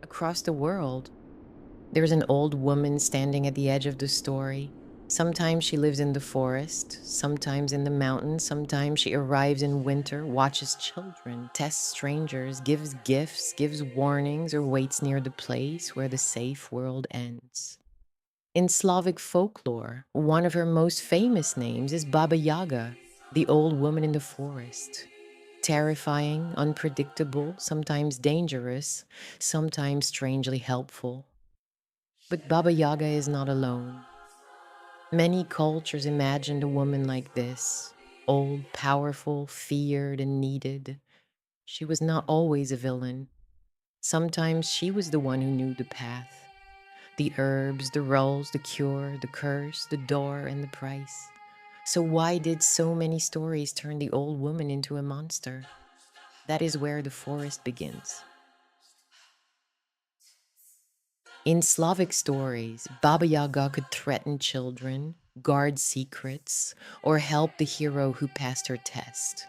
Across the world, there's an old woman standing at the edge of the story. Sometimes she lives in the forest, sometimes in the mountains, sometimes she arrives in winter, watches children, tests strangers, gives gifts, gives warnings, or waits near the place where the safe world ends. In Slavic folklore, one of her most famous names is Baba Yaga, the old woman in the forest. Terrifying, unpredictable, sometimes dangerous, sometimes strangely helpful. But Baba Yaga is not alone. Many cultures imagined a woman like this, old, powerful, feared, and needed. She was not always a villain. Sometimes she was the one who knew the path, the herbs, the rolls, the cure, the curse, the door, and the price. So why did so many stories turn the old woman into a monster? That is where the forest begins. In Slavic stories, Baba Yaga could threaten children, guard secrets, or help the hero who passed her test.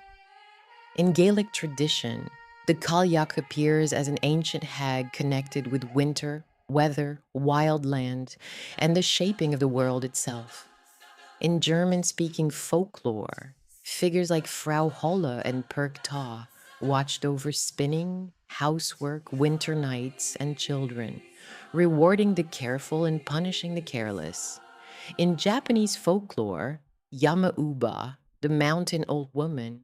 In Gaelic tradition, the Cailleach appears as an ancient hag connected with winter, weather, wild land, and the shaping of the world itself. In German-speaking folklore, figures like Frau Holle and Perchta watched over spinning, housework, winter nights, and children, rewarding the careful and punishing the careless. In Japanese folklore, Yamauba, the mountain old woman,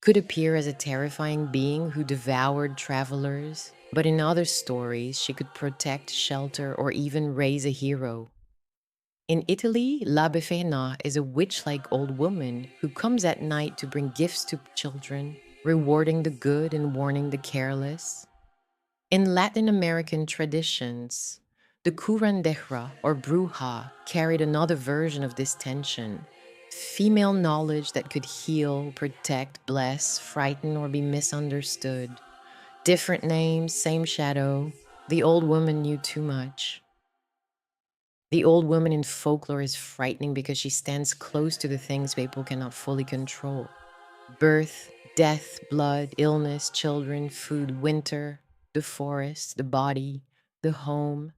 could appear as a terrifying being who devoured travelers, but in other stories, she could protect, shelter, or even raise a hero. In Italy, La Befana is a witch-like old woman who comes at night to bring gifts to children, rewarding the good and warning the careless. In Latin American traditions, the curandera or bruja carried another version of this tension. Female knowledge that could heal, protect, bless, frighten, or be misunderstood. Different names, same shadow. The old woman knew too much. The old woman in folklore is frightening because she stands close to the things people cannot fully control. Birth, death, blood, illness, children, food, winter, the forest, the body, the home.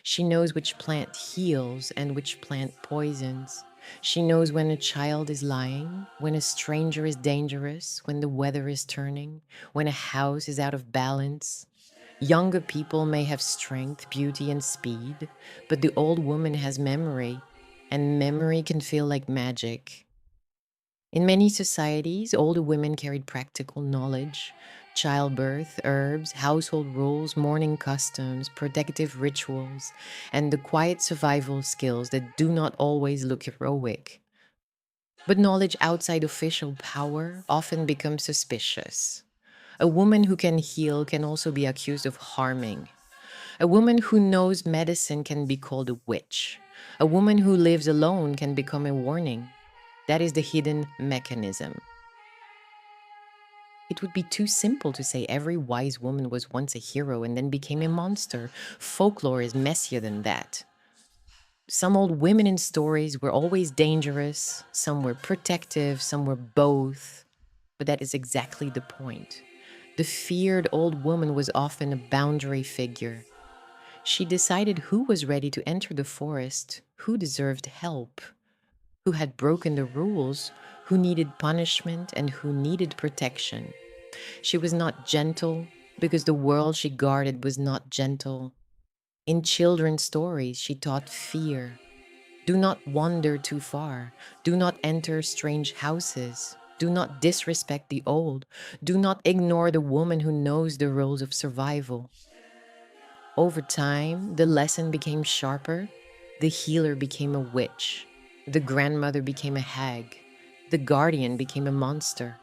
She knows which plant heals and which plant poisons. She knows when a child is lying, when a stranger is dangerous, when the weather is turning, when a house is out of balance. Younger people may have strength, beauty, and speed, but the old woman has memory, and memory can feel like magic. In many societies, older women carried practical knowledge, childbirth, herbs, household rules, mourning customs, protective rituals, and the quiet survival skills that do not always look heroic. But knowledge outside official power often becomes suspicious. A woman who can heal can also be accused of harming. A woman who knows medicine can be called a witch. A woman who lives alone can become a warning. That is the hidden mechanism. It would be too simple to say every wise woman was once a hero and then became a monster. Folklore is messier than that. Some old women in stories were always dangerous, some were protective, some were both. But that is exactly the point. The feared old woman was often a boundary figure. She decided who was ready to enter the forest, who deserved help, who had broken the rules, who needed punishment, and who needed protection. She was not gentle because the world she guarded was not gentle. In children's stories, she taught fear. Do not wander too far. Do not enter strange houses. Do not disrespect the old. Do not ignore the woman who knows the rules of survival. Over time, the lesson became sharper. The healer became a witch. The grandmother became a hag. The guardian became a monster.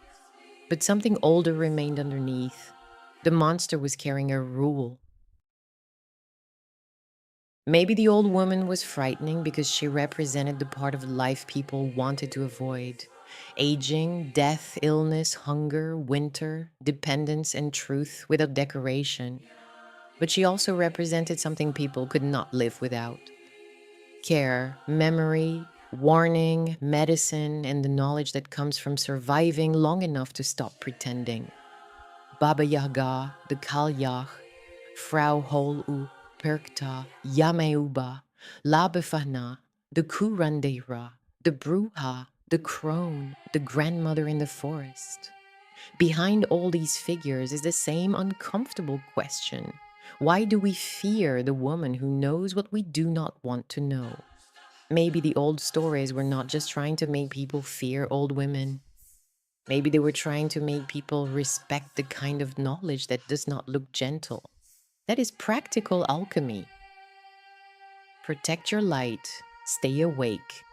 But something older remained underneath. The monster was carrying a rule. Maybe the old woman was frightening because she represented the part of life people wanted to avoid. Aging, death, illness, hunger, winter, dependence, and truth without decoration. But she also represented something people could not live without. Care, memory, warning, medicine, and the knowledge that comes from surviving long enough to stop pretending. Baba Yaga, the Cailleach, Frau Holle and Perchta, Yamauba, La Befana, the curandera, the bruja, the crone, the grandmother in the forest. Behind all these figures is the same uncomfortable question. Why do we fear the woman who knows what we do not want to know? Maybe the old stories were not just trying to make people fear old women. Maybe they were trying to make people respect the kind of knowledge that does not look gentle. That is practical alchemy. Protect your light, stay awake,